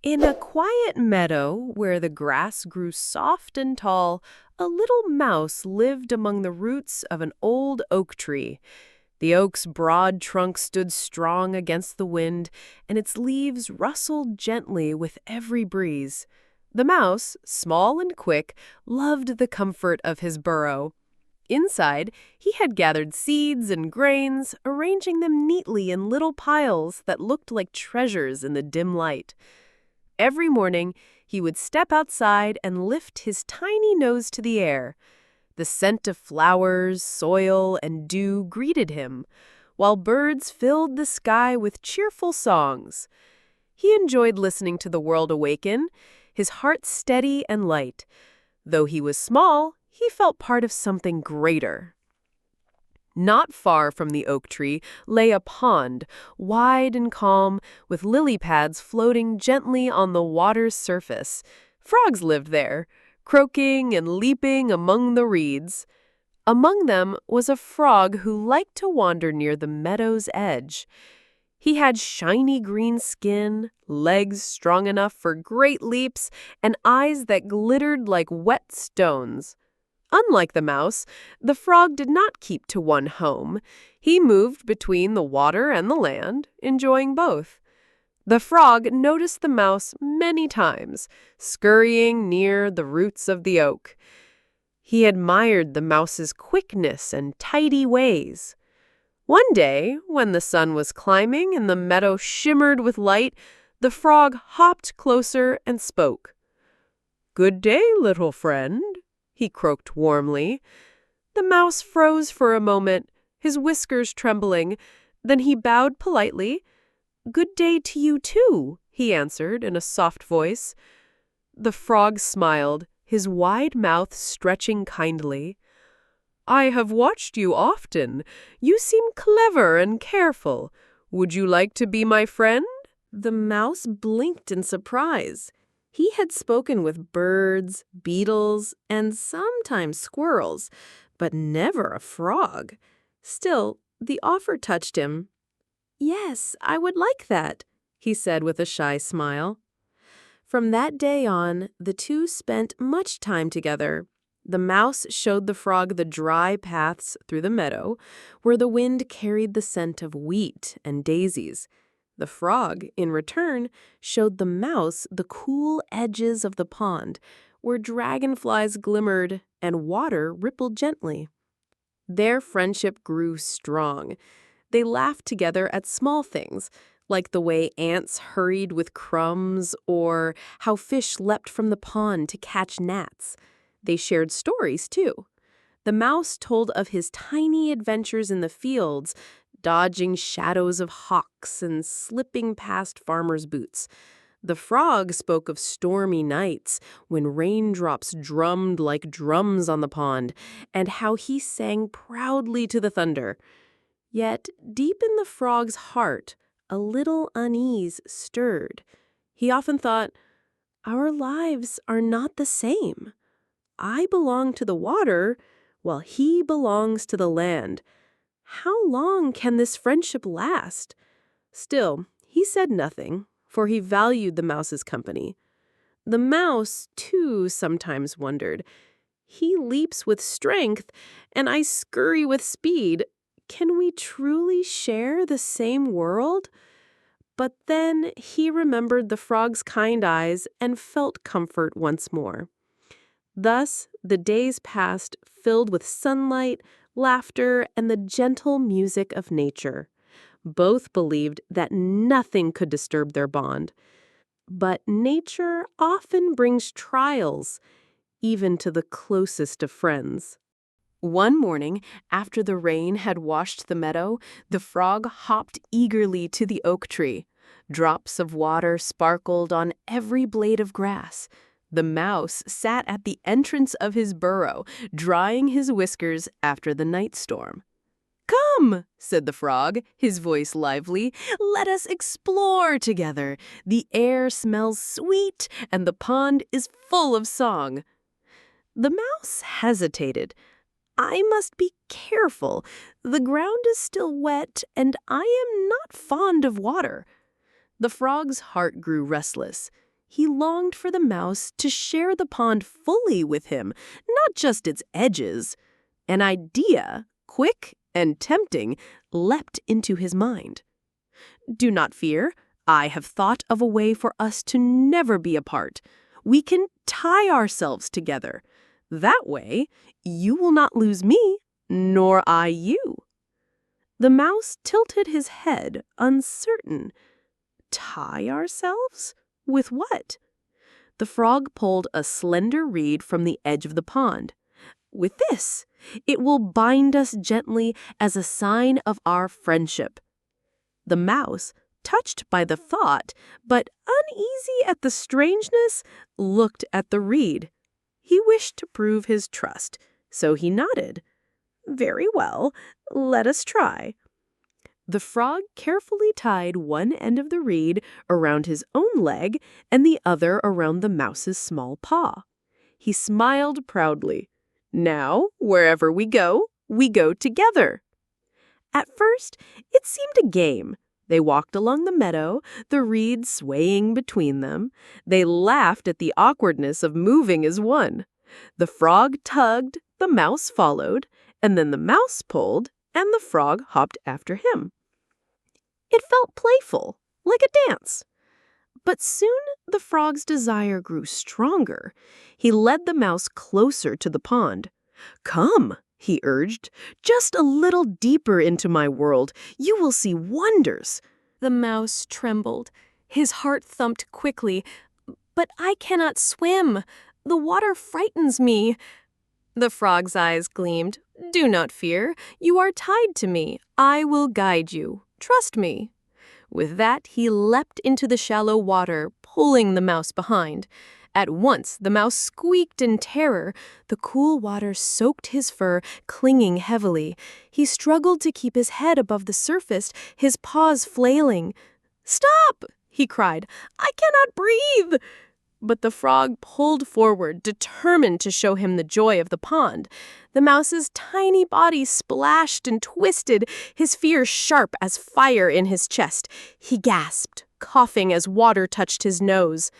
In a quiet meadow where the grass grew soft and tall, a little mouse lived among the roots of an old oak tree. The oak's broad trunk stood strong against the wind, and its leaves rustled gently with every breeze. The mouse, small and quick, loved the comfort of his burrow. Inside, he had gathered seeds and grains, arranging them neatly in little piles that looked like treasures in the dim light. Every morning, he would step outside and lift his tiny nose to the air. The scent of flowers, soil, and dew greeted him, while birds filled the sky with cheerful songs. He enjoyed listening to the world awaken, his heart steady and light. Though he was small, he felt part of something greater. Not far from the oak tree lay a pond, wide and calm, with lily pads floating gently on the water's surface. Frogs lived there, croaking and leaping among the reeds. Among them was a frog who liked to wander near the meadow's edge. He had shiny green skin, legs strong enough for great leaps, and eyes that glittered like wet stones. Unlike the mouse, the frog did not keep to one home. He moved between the water and the land, enjoying both. The frog noticed the mouse many times, scurrying near the roots of the oak. He admired the mouse's quickness and tidy ways. One day, when the sun was climbing and the meadow shimmered with light, the frog hopped closer and spoke. "Good day, little friend," he croaked warmly. The mouse froze for a moment, his whiskers trembling. Then he bowed politely. "Good day to you too," he answered in a soft voice. The frog smiled, his wide mouth stretching kindly. "I have watched you often. You seem clever and careful. Would you like to be my friend?" The mouse blinked in surprise. He had spoken with birds, beetles, and sometimes squirrels, but never a frog. Still, the offer touched him. "Yes, I would like that," he said with a shy smile. From that day on, the two spent much time together. The mouse showed the frog the dry paths through the meadow, where the wind carried the scent of wheat and daisies. The frog, in return, showed the mouse the cool edges of the pond, where dragonflies glimmered and water rippled gently. Their friendship grew strong. They laughed together at small things, like the way ants hurried with crumbs or how fish leapt from the pond to catch gnats. They shared stories, too. The mouse told of his tiny adventures in the fields, dodging shadows of hawks and slipping past farmers' boots. The frog spoke of stormy nights when raindrops drummed like drums on the pond, and how he sang proudly to the thunder. Yet, deep in the frog's heart, a little unease stirred. He often thought, "Our lives are not the same. I belong to the water, while he belongs to the land. How long can this friendship last?" Still, he said nothing, for he valued the mouse's company. The mouse, too, sometimes wondered. "He leaps with strength, and I scurry with speed. Can we truly share the same world?" But then he remembered the frog's kind eyes and felt comfort once more. Thus, the days passed, filled with sunlight, laughter, and the gentle music of nature. Both believed that nothing could disturb their bond. But nature often brings trials, even to the closest of friends. One morning, after the rain had washed the meadow, the frog hopped eagerly to the oak tree. Drops of water sparkled on every blade of grass. The mouse sat at the entrance of his burrow, drying his whiskers after the night storm. "Come," said the frog, his voice lively, "let us explore together. The air smells sweet, and the pond is full of song." The mouse hesitated. "I must be careful. The ground is still wet, and I am not fond of water." The frog's heart grew restless. He longed for the mouse to share the pond fully with him, not just its edges. An idea, quick and tempting, leapt into his mind. "Do not fear. I have thought of a way for us to never be apart. We can tie ourselves together. That way, you will not lose me, nor I you." The mouse tilted his head, uncertain. Tie ourselves? With what? The frog pulled a slender reed from the edge of the pond. "With this, it will bind us gently as a sign of our friendship." The mouse, touched by the thought, but uneasy at the strangeness, looked at the reed. He wished to prove his trust, so he nodded. "Very well, let us try." The frog carefully tied one end of the reed around his own leg and the other around the mouse's small paw. He smiled proudly. "Now, wherever we go together." At first, it seemed a game. They walked along the meadow, the reed swaying between them. They laughed at the awkwardness of moving as one. The frog tugged, the mouse followed, and then the mouse pulled, and the frog hopped after him. It felt playful, like a dance. But soon the frog's desire grew stronger. He led the mouse closer to the pond. "Come," he urged, "just a little deeper into my world. You will see wonders." The mouse trembled. His heart thumped quickly. "But I cannot swim. The water frightens me." The frog's eyes gleamed. "Do not fear. You are tied to me. I will guide you. Trust me." With that, he leapt into the shallow water, pulling the mouse behind. At once, the mouse squeaked in terror. The cool water soaked his fur, clinging heavily. He struggled to keep his head above the surface, his paws flailing. "Stop!" he cried. "I cannot breathe!" But the frog pulled forward, determined to show him the joy of the pond. The mouse's tiny body splashed and twisted, his fear sharp as fire in his chest. He gasped, coughing as water touched his nose.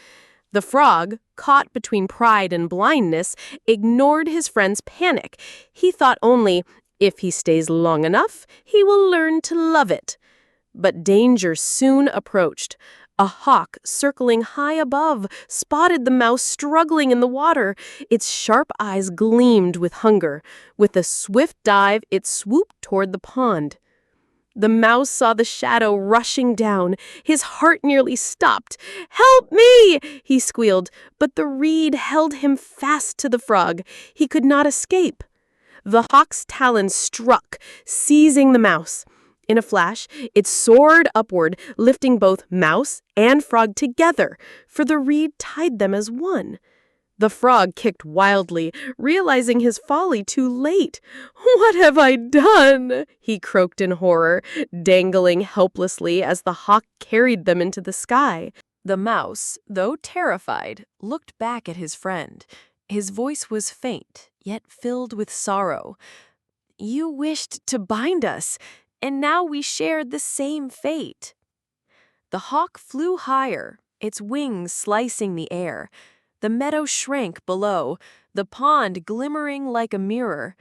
The frog, caught between pride and blindness, ignored his friend's panic. He thought only, if he stays long enough, he will learn to love it. But danger soon approached. A hawk, circling high above, spotted the mouse struggling in the water. Its sharp eyes gleamed with hunger. With a swift dive, it swooped toward the pond. The mouse saw the shadow rushing down. His heart nearly stopped. "Help me!" he squealed, but the reed held him fast to the frog. He could not escape. The hawk's talons struck, seizing the mouse. In a flash, it soared upward, lifting both mouse and frog together, for the reed tied them as one. The frog kicked wildly, realizing his folly too late. "What have I done?" he croaked in horror, dangling helplessly as the hawk carried them into the sky. The mouse, though terrified, looked back at his friend. His voice was faint, yet filled with sorrow. "You wished to bind us, and now we shared the same fate." The hawk flew higher, its wings slicing the air. The meadow shrank below, the pond glimmering like a mirror.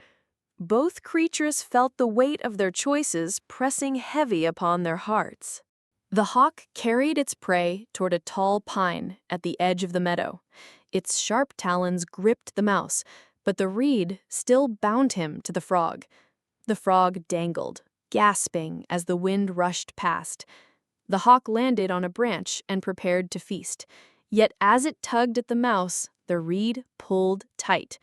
Both creatures felt the weight of their choices pressing heavy upon their hearts. The hawk carried its prey toward a tall pine at the edge of the meadow. Its sharp talons gripped the mouse, but the reed still bound him to the frog. The frog dangled, gasping as the wind rushed past. The hawk landed on a branch and prepared to feast. Yet as it tugged at the mouse, the reed pulled tight.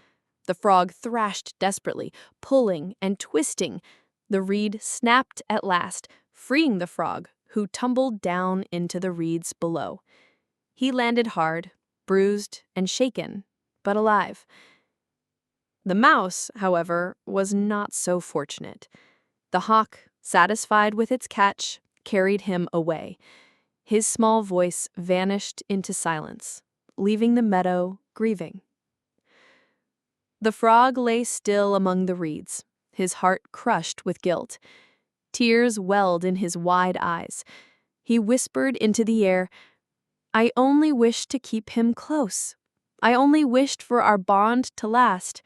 The frog thrashed desperately, pulling and twisting. The reed snapped at last, freeing the frog, who tumbled down into the reeds below. He landed hard, bruised and shaken, but alive. The mouse, however, was not so fortunate. The hawk, satisfied with its catch, carried him away. His small voice vanished into silence, leaving the meadow grieving. The frog lay still among the reeds, his heart crushed with guilt. Tears welled in his wide eyes. He whispered into the air, I only wished to keep him close. I only wished for our bond to last.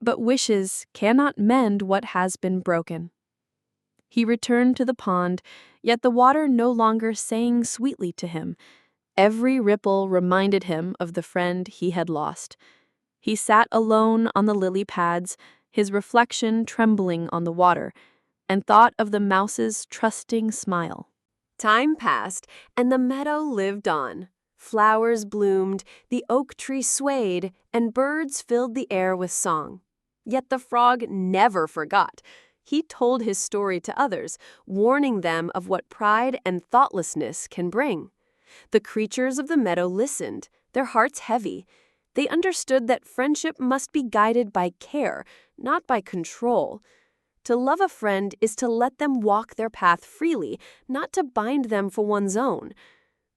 But wishes cannot mend what has been broken. He returned to the pond, yet the water no longer sang sweetly to him. Every ripple reminded him of the friend he had lost. He sat alone on the lily pads, his reflection trembling on the water, and thought of the mouse's trusting smile. Time passed, and the meadow lived on. Flowers bloomed, the oak tree swayed, and birds filled the air with song. Yet the frog never forgot. He told his story to others, warning them of what pride and thoughtlessness can bring. The creatures of the meadow listened, their hearts heavy. They understood that friendship must be guided by care, not by control. To love a friend is to let them walk their path freely, not to bind them for one's own.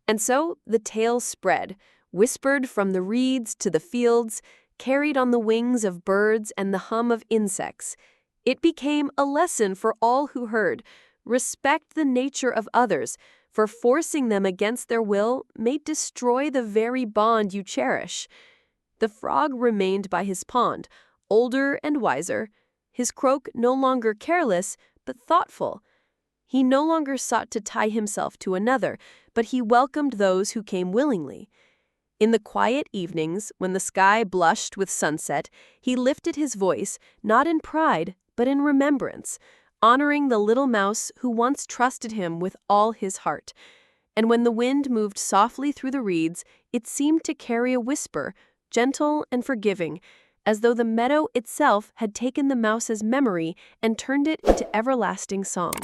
And so the tale spread, whispered from the reeds to the fields, carried on the wings of birds and the hum of insects. It became a lesson for all who heard. Respect the nature of others, for forcing them against their will may destroy the very bond you cherish. The frog remained by his pond, older and wiser, his croak no longer careless, but thoughtful. He no longer sought to tie himself to another, but he welcomed those who came willingly. In the quiet evenings, when the sky blushed with sunset, he lifted his voice, not in pride, but in remembrance, honoring the little mouse who once trusted him with all his heart. And when the wind moved softly through the reeds, it seemed to carry a whisper, gentle and forgiving, as though the meadow itself had taken the mouse's memory and turned it into everlasting song.